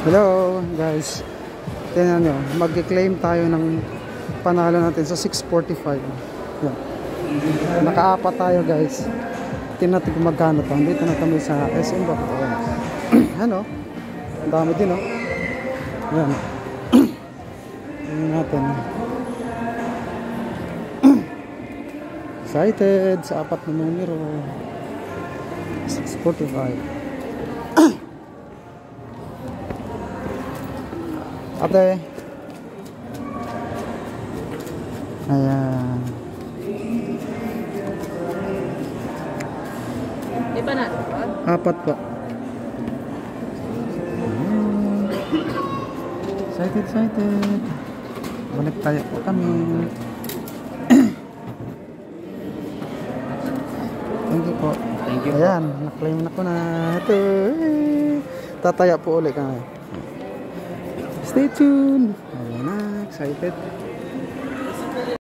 Hello guys, tingnan nyo, mag-claim tayo ng panalo natin sa 645. Yan. Nakaapat tayo guys. Tingnan natin kung magkano to. Dito na kami sa SM Bakit. Ano? Ang dami din oh. Yan. Tingnan natin. Excited sa apat na numero. 645. Ate. Ayan. Di ba natin pa? Apat po. Excited. Balik tayo po kami. Thank you po. Thank you. Ayan, na-claim na ko na. Ito. Tataya po ulit kami. Stay tuned. Ayan na, excited.